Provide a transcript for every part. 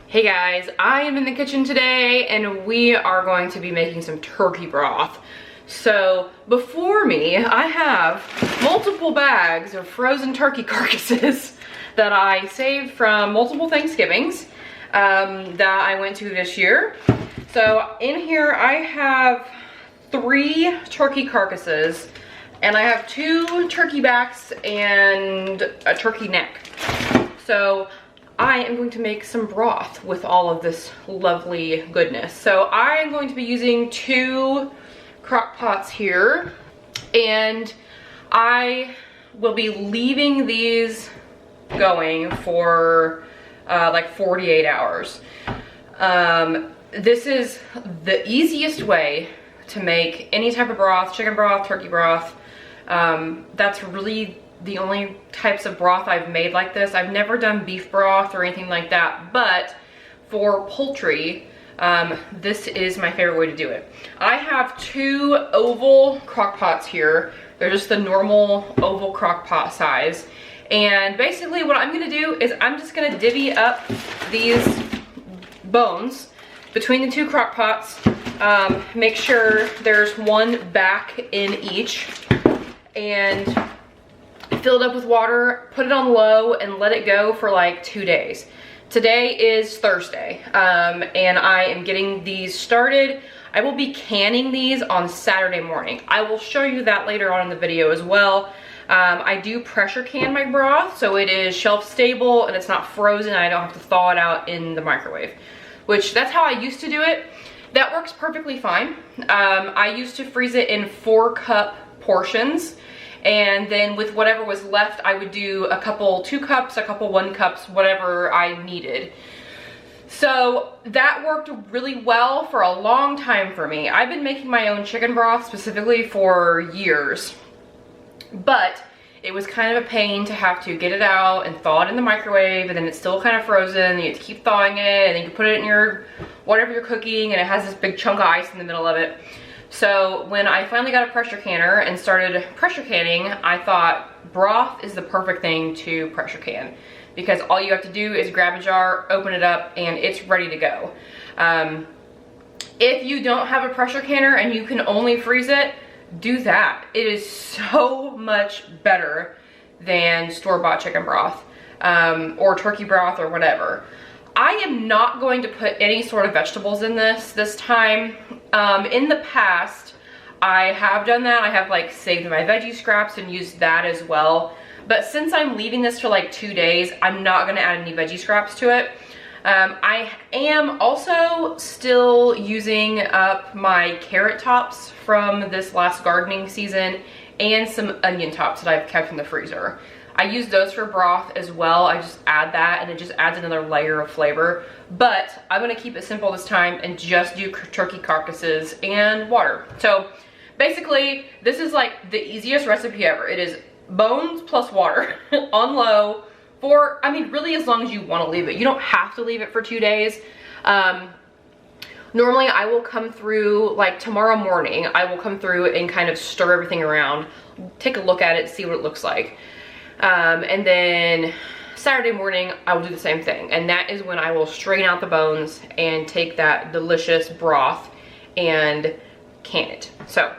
Hey guys, I am in the kitchen today and we are going to be making some turkey broth. So before me, I have multiple bags of frozen turkey carcasses that I saved from multiple Thanksgivings that I went to this year. So in here I have 3 turkey carcasses and I have 2 turkey backs and a turkey neck. So I am going to make some broth with all of this lovely goodness. So I am going to be using 2 crock pots here, and I will be leaving these going for like 48 hours. This is the easiest way to make any type of broth, chicken broth, turkey broth. That's really the only types of broth I've made like this. I've never done beef broth or anything like that, but for poultry, this is my favorite way to do it. I have 2 oval crock pots here. They're just the normal oval crock pot size. And basically what I'm gonna do is I'm just gonna divvy up these bones between the 2 crock pots. Make sure there's 1 back in each, and fill it up with water, put it on low, and let it go for like 2 days. Today is Thursday, and I am getting these started. I will be canning these on Saturday morning. I will show you that later on in the video as well. I do pressure can my broth, so it is shelf stable and it's not frozen. I don't have to thaw it out in the microwave, which that's how I used to do it. That works perfectly fine. I used to freeze it in 4-cup portions. And then with whatever was left, I would do a couple 2 cups, a couple 1 cups, whatever I needed. So that worked really well for a long time for me. I've been making my own chicken broth specifically for years, but it was kind of a pain to have to get it out and thaw it in the microwave, and then it's still kind of frozen. You have to keep thawing it, and then you put it in your, whatever you're cooking, and it has this big chunk of ice in the middle of it. So when I finally got a pressure canner and started pressure canning, I thought broth is the perfect thing to pressure can, because all you have to do is grab a jar, open it up, and it's ready to go. If you don't have a pressure canner and you can only freeze it, do that. It is so much better than store-bought chicken broth or turkey broth or whatever. I am not going to put any sort of vegetables in this time. In the past, I have done that. I have like saved my veggie scraps and used that as well. But since I'm leaving this for like 2 days, I'm not gonna add any veggie scraps to it. I am also still using up my carrot tops from this last gardening season and some onion tops that I've kept in the freezer. I use those for broth as well. I just add that and it just adds another layer of flavor. But I'm gonna keep it simple this time and just do turkey carcasses and water. So basically, this is like the easiest recipe ever. It is bones plus water on low for, I mean, really as long as you wanna leave it. You don't have to leave it for 2 days. Normally I will come through, like tomorrow morning, I will come through and kind of stir everything around, take a look at it, see what it looks like. And then Saturday morning, I will do the same thing. And that is when I will strain out the bones and take that delicious broth and can it. So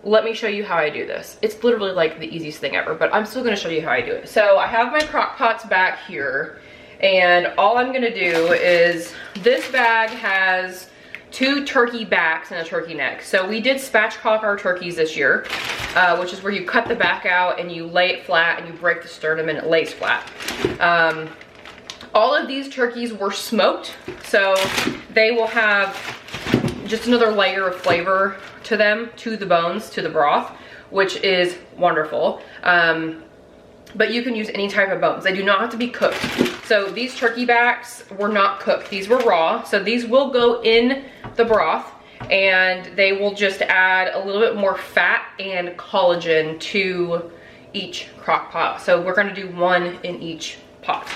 let me show you how I do this. It's literally like the easiest thing ever, but I'm still gonna show you how I do it. So I have my crock pots back here, and all I'm gonna do is, this bag has 2 turkey backs and a turkey neck. So we did spatchcock our turkeys this year, which is where you cut the back out and you lay it flat and you break the sternum and it lays flat. All of these turkeys were smoked, so they will have just another layer of flavor to them, to the bones, to the broth, which is wonderful. But you can use any type of bones. They do not have to be cooked. So these turkey backs were not cooked. These were raw. So these will go in the broth and they will just add a little bit more fat and collagen to each crock pot. So we're gonna do 1 in each pot.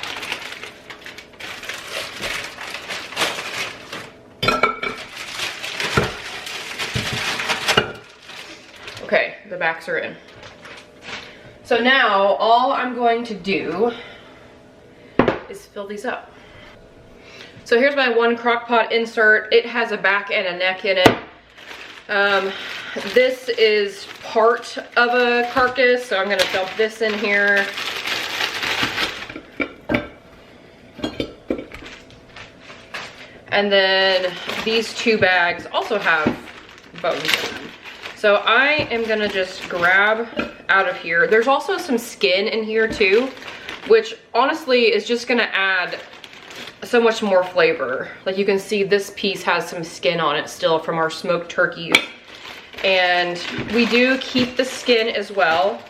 Okay, the backs are in. So now all I'm going to do is fill these up. So here's my one crock pot insert. It has a back and a neck in it. This is part of a carcass, so I'm gonna dump this in here. And then these two bags also have bones in them. So I am gonna just grab out of here. There's also some skin in here too, which honestly is just gonna add so much more flavor. Like you can see this piece has some skin on it still from our smoked turkeys. And we do keep the skin as well.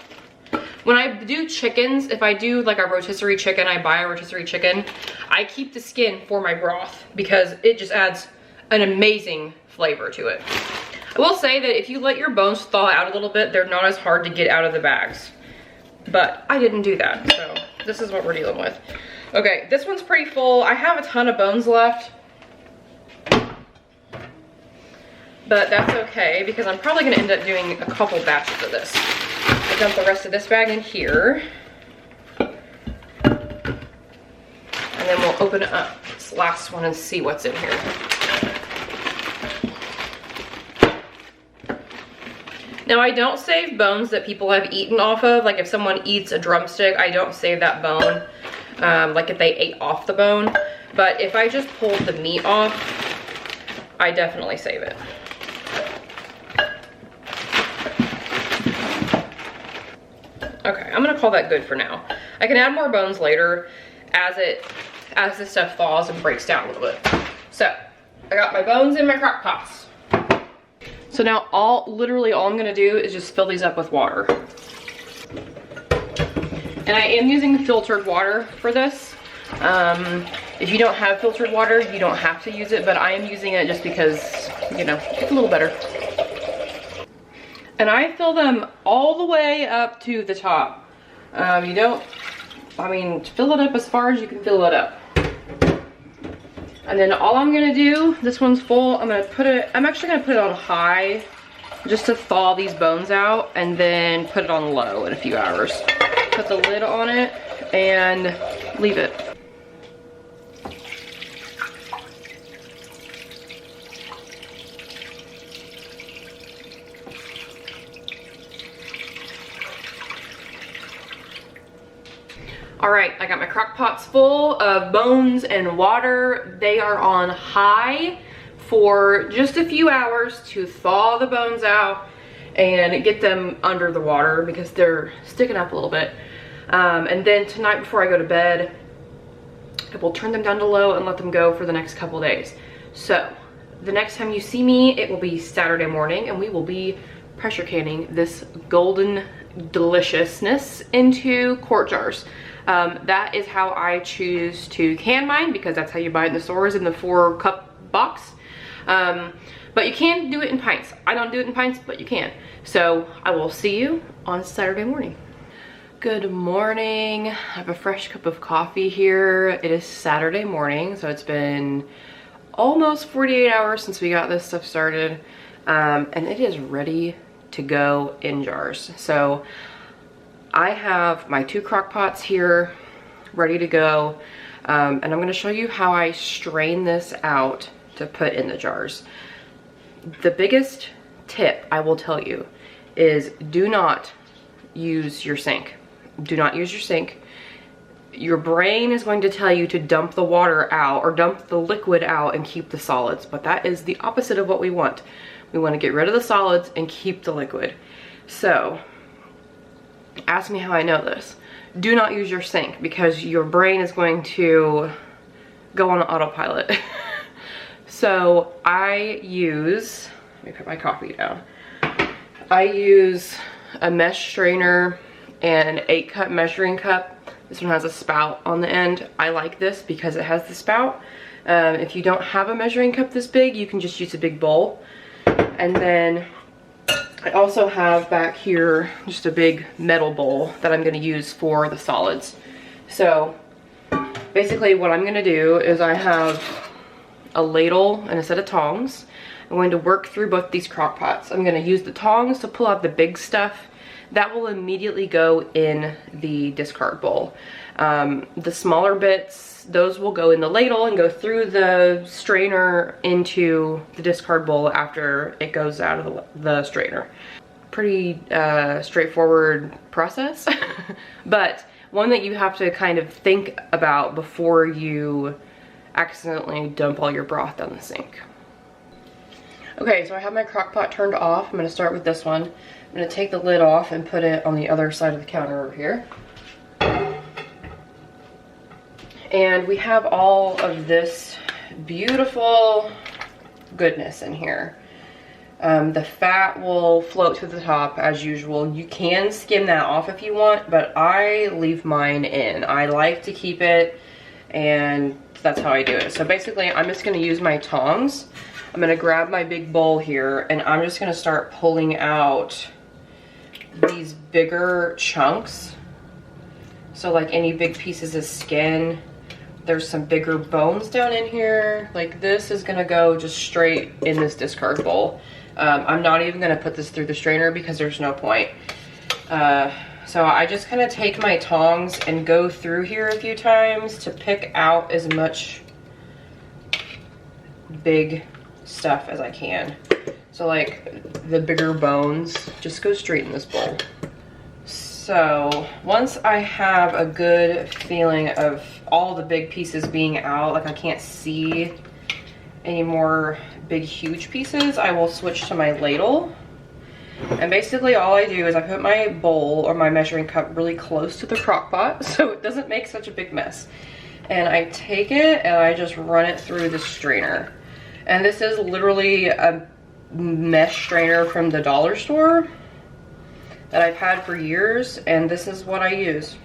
When I do chickens, if I do like a rotisserie chicken, I buy a rotisserie chicken, I keep the skin for my broth because it just adds an amazing flavor to it. I will say that if you let your bones thaw out a little bit, they're not as hard to get out of the bags. But I didn't do that, so this is what we're dealing with. Okay, this one's pretty full. I have a ton of bones left. But that's okay because I'm probably gonna end up doing a couple batches of this. I dump the rest of this bag in here. And then we'll open up this last one and see what's in here. Now I don't save bones that people have eaten off of. Like if someone eats a drumstick, I don't save that bone. Like if they ate off the bone. But if I just pulled the meat off, I definitely save it. Okay, I'm gonna call that good for now. I can add more bones later as this stuff thaws and breaks down a little bit. So, I got my bones in my crock pots. So now literally all I'm gonna do is just fill these up with water. And I am using filtered water for this. If you don't have filtered water, you don't have to use it, but I am using it just because, you know, it's a little better. And I fill them all the way up to the top. You don't, I mean, fill it up as far as you can fill it up. And then all I'm gonna do, this one's full, I'm actually gonna put it on high just to thaw these bones out and then put it on low in a few hours. Put the lid on it and leave it. All right, I got my crock pots full of bones and water. They are on high for just a few hours to thaw the bones out and get them under the water because they're sticking up a little bit. And then tonight before I go to bed, I will turn them down to low and let them go for the next couple days. So the next time you see me, it will be Saturday morning and we will be pressure canning this golden deliciousness into quart jars. That is how I choose to can mine because that's how you buy it in the stores in the 4-cup box. But you can do it in pints. I don't do it in pints, but you can. So I will see you on Saturday morning. Good morning. I have a fresh cup of coffee here. It is Saturday morning, so it's been almost 48 hours since we got this stuff started. And it is ready to go in jars. So I have my 2 crock pots here ready to go. And I'm gonna show you how I strain this out to put in the jars. The biggest tip I will tell you is do not use your sink. Do not use your sink. Your brain is going to tell you to dump the water out or dump the liquid out and keep the solids, but that is the opposite of what we want. We want to get rid of the solids and keep the liquid. So, ask me how I know this. Do not use your sink because your brain is going to go on autopilot. So I use, let me put my coffee down. I use a mesh strainer and an 8-cup measuring cup. This one has a spout on the end. I like this because it has the spout. If you don't have a measuring cup this big, you can just use a big bowl. And then I also have back here just a big metal bowl that I'm gonna use for the solids. So basically what I'm gonna do is I have a ladle and a set of tongs. I'm going to work through both these crock pots. I'm gonna use the tongs to pull out the big stuff. That will immediately go in the discard bowl. The smaller bits, those will go in the ladle and go through the strainer into the discard bowl after it goes out of the strainer. Pretty straightforward process, but one that you have to kind of think about before you accidentally dump all your broth down the sink. Okay, so I have my crock pot turned off. I'm gonna start with this one. I'm gonna take the lid off and put it on the other side of the counter over here. And we have all of this beautiful goodness in here. The fat will float to the top as usual. You can skim that off if you want, but I leave mine in. I like to keep it, and that's how I do it. So basically, I'm just gonna use my tongs. I'm gonna grab my big bowl here, and I'm just gonna start pulling out these bigger chunks. So like any big pieces of skin, there's some bigger bones down in here. Like this is gonna go just straight in this discard bowl. I'm not even gonna put this through the strainer because there's no point. So I just kind of take my tongs and go through here a few times to pick out as much big stuff as I can. So like the bigger bones just go straight in this bowl. So once I have a good feeling of all the big pieces being out, like I can't see any more big huge pieces, I will switch to my ladle. And basically all I do is I put my bowl or my measuring cup really close to the crock pot so it doesn't make such a big mess. And I take it and I just run it through the strainer. And this is literally a mesh strainer from the dollar store that I've had for years, and this is what I use.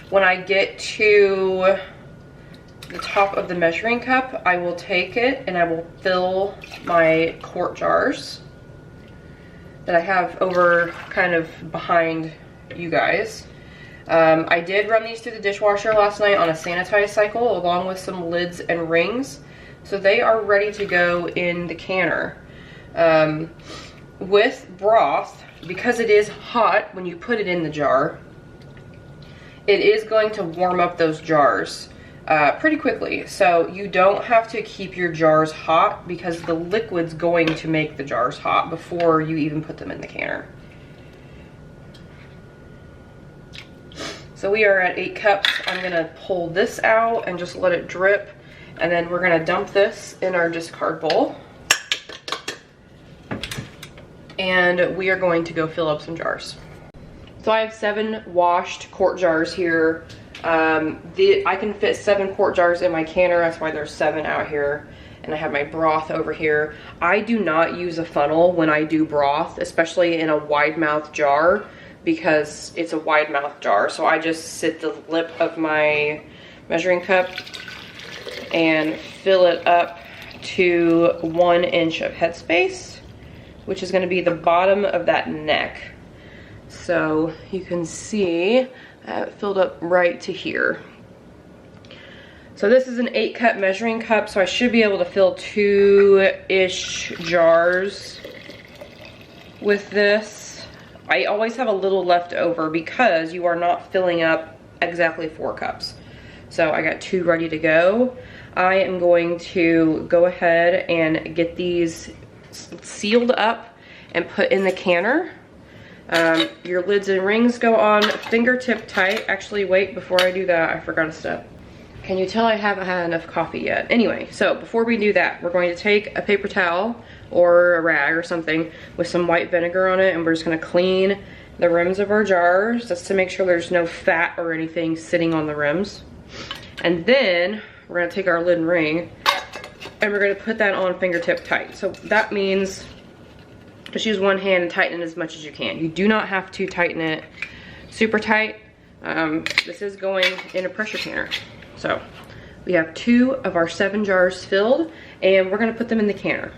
When I get to the top of the measuring cup, I will take it and I will fill my quart jars that I have over kind of behind you guys. I did run these through the dishwasher last night on a sanitized cycle along with some lids and rings. So they are ready to go in the canner. With broth, because it is hot when you put it in the jar, it is going to warm up those jars pretty quickly. So you don't have to keep your jars hot because the liquid's going to make the jars hot before you even put them in the canner. So we are at 8 cups. I'm gonna pull this out and just let it drip. And then we're gonna dump this in our discard bowl. And we are going to go fill up some jars. So I have 7 washed quart jars here. I can fit 7 quart jars in my canner, that's why there's 7 out here. And I have my broth over here. I do not use a funnel when I do broth, especially in a wide mouth jar, because it's a wide mouth jar. So I just sit the lip of my measuring cup and fill it up to 1 inch of headspace, which is gonna be the bottom of that neck. So you can see it filled up right to here. So this is an 8 cup measuring cup, so I should be able to fill 2-ish jars with this. I always have a little left over because you are not filling up exactly 4 cups. So I got 2 ready to go. I am going to go ahead and get these sealed up and put in the canner. Your lids and rings go on fingertip tight. Actually, wait, before I do that, I forgot a step. Can you tell I haven't had enough coffee yet? Anyway, so before we do that, we're going to take a paper towel or a rag or something with some white vinegar on it, and we're just gonna clean the rims of our jars just to make sure there's no fat or anything sitting on the rims. And then we're gonna take our lid and ring and we're gonna put that on fingertip tight. So that means just use one hand and tighten it as much as you can. You do not have to tighten it super tight. This is going in a pressure canner. So we have 2 of our 7 jars filled and we're gonna put them in the canner.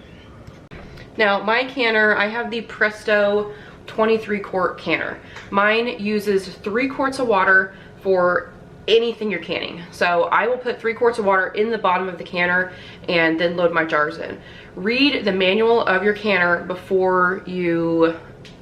Now my canner, I have the Presto 23 quart canner. Mine uses 3 quarts of water for anything you're canning. So I will put 3 quarts of water in the bottom of the canner and then load my jars in. Read the manual of your canner before you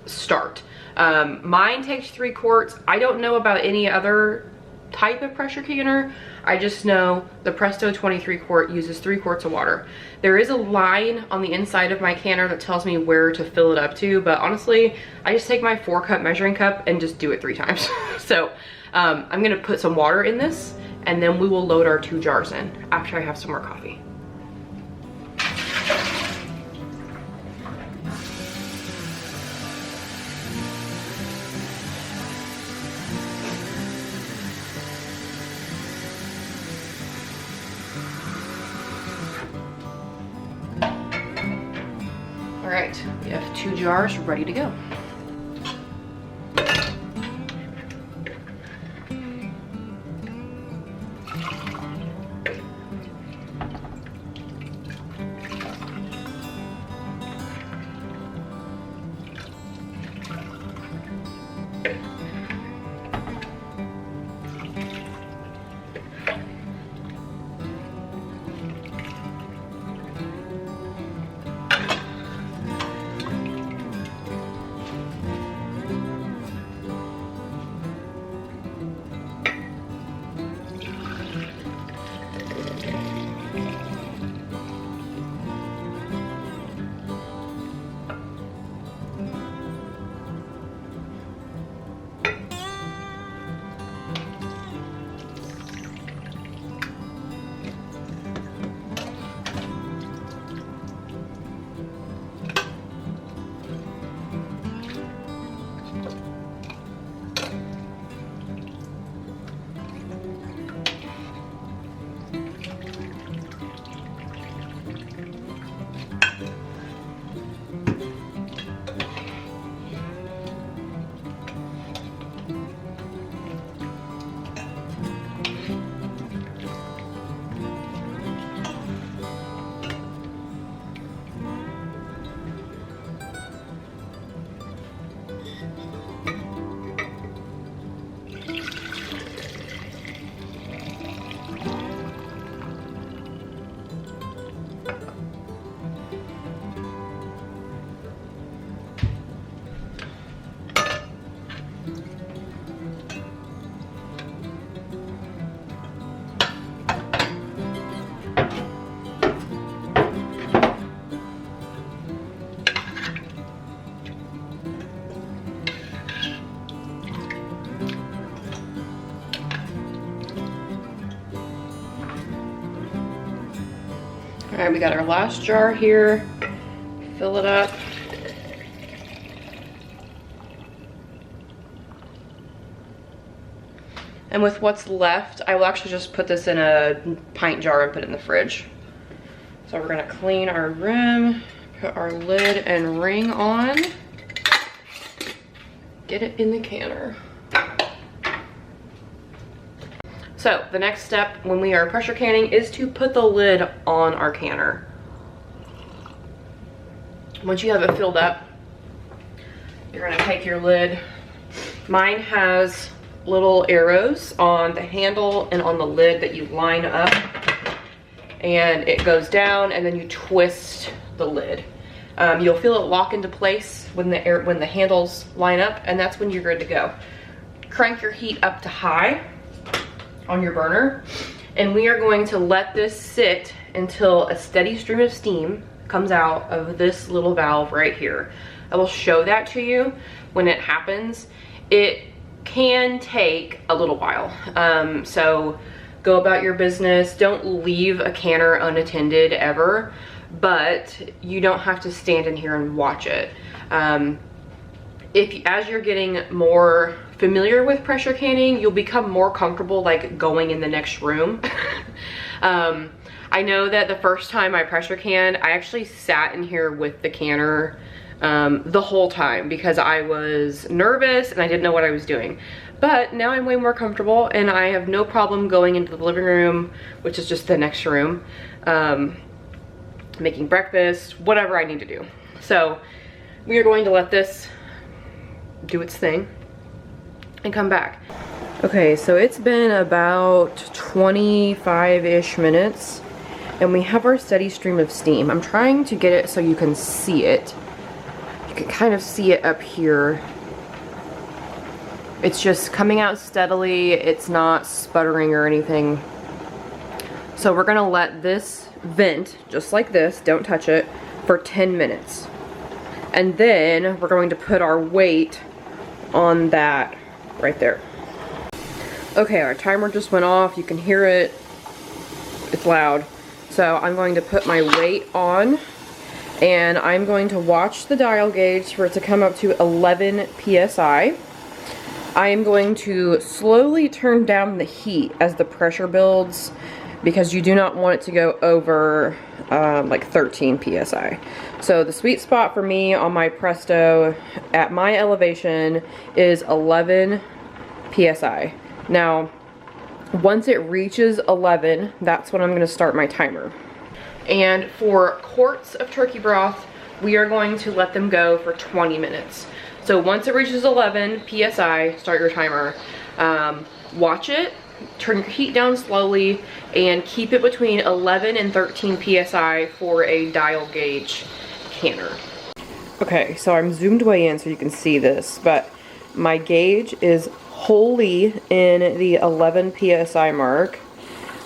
start. Mine takes 3 quarts. I don't know about any other type of pressure canner. I just know the Presto 23 quart uses 3 quarts of water. There is a line on the inside of my canner that tells me where to fill it up to, but honestly, I just take my 4-cup measuring cup and just do it 3 times. So I'm gonna put some water in this, and then we will load our 2 jars in after I have some more coffee. All right, we have 2 jars ready to go. All right, we got our last jar here. Fill it up. And with what's left, I will actually just put this in a pint jar and put it in the fridge. So we're gonna clean our rim, put our lid and ring on, get it in the canner. So the next step when we are pressure canning is to put the lid on our canner. Once you have it filled up, you're gonna take your lid. Mine has little arrows on the handle and on the lid that you line up, and it goes down and then you twist the lid. You'll feel it lock into place when the handles line up, and that's when you're good to go. Crank your heat up to high on your burner, and we are going to let this sit until a steady stream of steam comes out of this little valve right here. I will show that to you when it happens. It can take a little while, so go about your business. Don't leave a canner unattended ever, but you don't have to stand in here and watch it. As you're getting more familiar with pressure canning, you'll become more comfortable like going in the next room. I know that the first time I pressure canned, I actually sat in here with the canner the whole time because I was nervous and I didn't know what I was doing. But now I'm way more comfortable and I have no problem going into the living room, which is just the next room, making breakfast, whatever I need to do. So we are going to let this do its thing and come back. Okay, so it's been about 25-ish minutes and we have our steady stream of steam. I'm trying to get it so you can see it. You can kind of see it up here. It's just coming out steadily. It's not sputtering or anything. So we're gonna let this vent, just like this, don't touch it, for 10 minutes. And then we're going to put our weight on that right there. Okay, our timer just went off. You can hear it. It's loud. So I'm going to put my weight on, and I'm going to watch the dial gauge for it to come up to 11 psi. I am going to slowly turn down the heat as the pressure builds, because you do not want it to go over like 13 psi. So the sweet spot for me on my Presto at my elevation is 11 psi. Now, once it reaches 11, that's when I'm going to start my timer. And for quarts of turkey broth, we are going to let them go for 20 minutes. So once it reaches 11 psi, start your timer. Watch it, turn your heat down slowly, and keep it between 11 and 13 psi for a dial gauge canner. Okay, so I'm zoomed way in so you can see this, but my gauge is wholly in the 11 psi mark.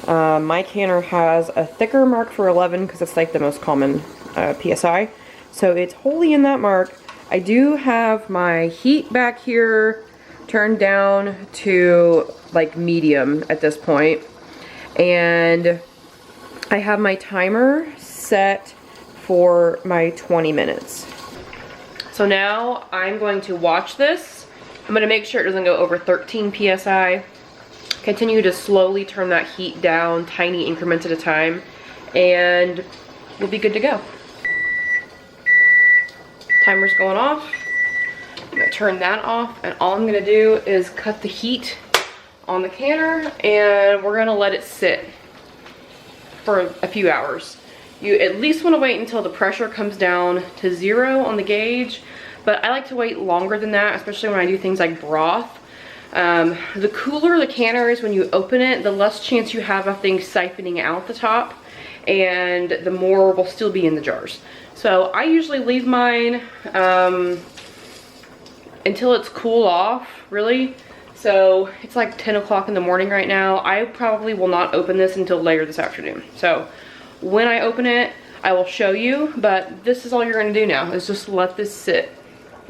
My canner has a thicker mark for 11 because it's like the most common psi. So it's wholly in that mark. I do have my heat back here turned down to like medium at this point. And I have my timer set for my 20 minutes. So now I'm going to watch this. I'm going to make sure it doesn't go over 13 psi. Continue to slowly turn that heat down, tiny increments at a time, and we'll be good to go. Timer's going off. I'm going to turn that off, and all I'm going to do is cut the heat on the canner, and we're going to let it sit for a few hours. You at least want to wait until the pressure comes down to 0 on the gauge, but I like to wait longer than that, especially when I do things like broth. The cooler the canner is when you open it, the less chance you have of things siphoning out the top, and the more will still be in the jars. So I usually leave mine until it's cool off, really. So it's like 10 o'clock in the morning right now. I probably will not open this until later this afternoon. So when I open it, I will show you, but this is all you're gonna do now, is just let this sit.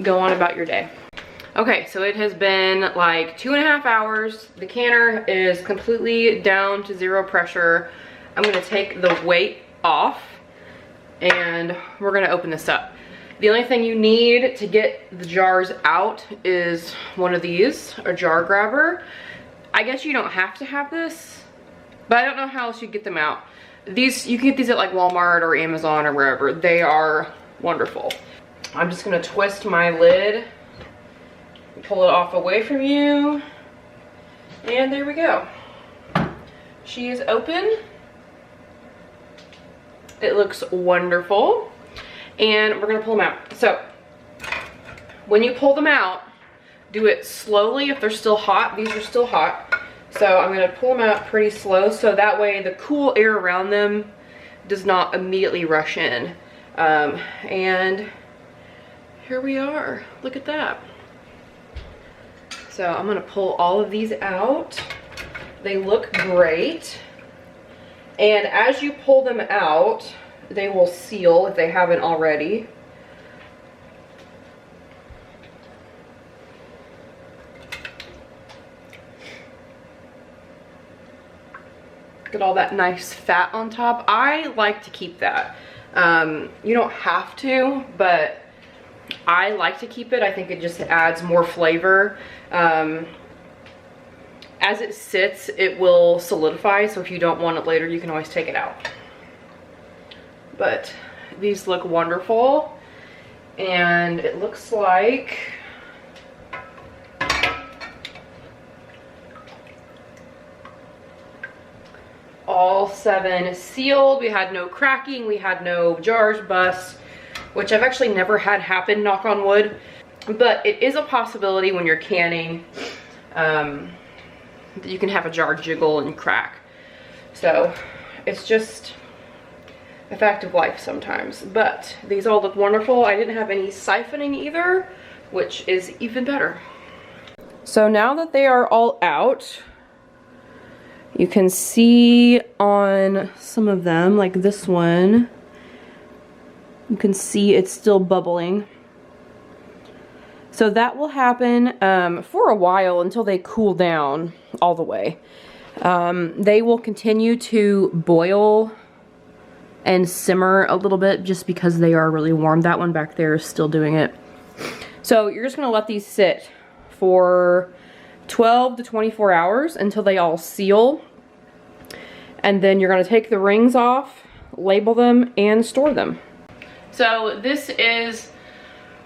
Go on about your day. Okay, so it has been like 2.5 hours. The canner is completely down to 0 pressure. I'm gonna take the weight off, and we're gonna open this up. The only thing you need to get the jars out is one of these, a jar grabber. I guess you don't have to have this, but I don't know how else you get them out. These, you can get these at like Walmart or Amazon or wherever. They are wonderful. I'm just gonna twist my lid, pull it off away from you, and there we go. She is open. It looks wonderful. And we're gonna pull them out. So when you pull them out, do it slowly if they're still hot. These are still hot. So I'm gonna pull them out pretty slow so that way the cool air around them does not immediately rush in. And here we are, look at that. So I'm gonna pull all of these out. They look great. And as you pull them out, they will seal if they haven't already. Get all that nice fat on top. I like to keep that. You don't have to, but I like to keep it. I think it just adds more flavor. As it sits, it will solidify, so if you don't want it later, you can always take it out. But these look wonderful, and it looks like all 7 sealed. We had no cracking, we had no jars bust, which I've actually never had happen, knock on wood, but it is a possibility when you're canning that you can have a jar jiggle and crack. So it's just a fact of life sometimes. But these all look wonderful. I didn't have any siphoning either, which is even better. So now that they are all out, You can see on some of them, like this one, you can see it's still bubbling. So that will happen for a while until they cool down all the way. They will continue to boil and simmer a little bit just because they are really warm. That one back there is still doing it. So you're just gonna let these sit for 12 to 24 hours until they all seal. And then you're gonna take the rings off, label them, and store them. So this is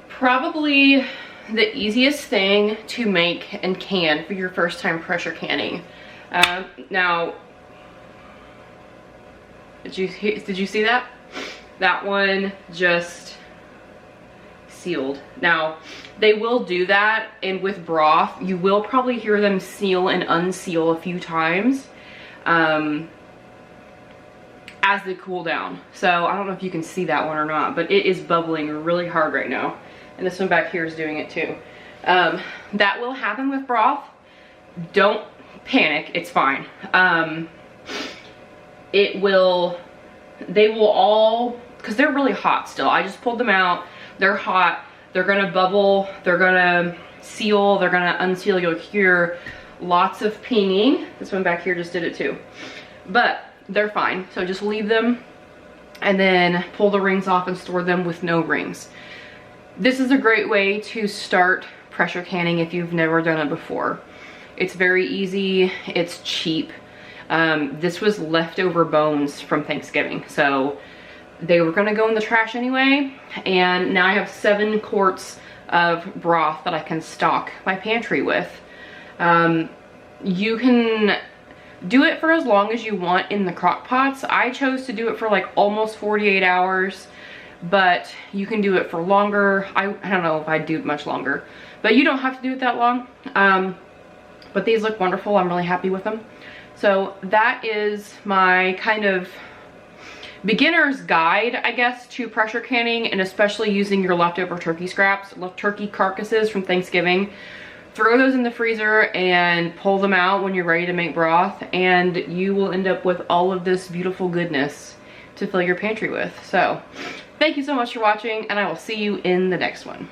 probably the easiest thing to make and can for your first time pressure canning. Now, did you see that? That one just sealed. Now, they will do that, and with broth, you will probably hear them seal and unseal a few times as they cool down. So I don't know if you can see that one or not, but it is bubbling really hard right now. And this one back here is doing it too. That will happen with broth. Don't panic, it's fine. They will all, because they're really hot still. I just pulled them out. They're hot. They're gonna bubble. They're gonna seal. They're gonna unseal. You'll hear lots of pinging. This one back here just did it too. But they're fine. So just leave them and then pull the rings off and store them with no rings. This is a great way to start pressure canning if you've never done it before. It's very easy. It's cheap. This was leftover bones from Thanksgiving, so they were gonna go in the trash anyway, and now I have 7 quarts of broth that I can stock my pantry with. You can do it for as long as you want in the crock pots. I chose to do it for like almost 48 hours, but you can do it for longer. I don't know if I'd do it much longer, but you don't have to do it that long. But these look wonderful. I'm really happy with them. So that is my kind of beginner's guide, I guess, to pressure canning, and especially using your leftover turkey scraps, turkey carcasses from Thanksgiving. Throw those in the freezer and pull them out when you're ready to make broth, and you will end up with all of this beautiful goodness to fill your pantry with. So thank you so much for watching, and I will see you in the next one.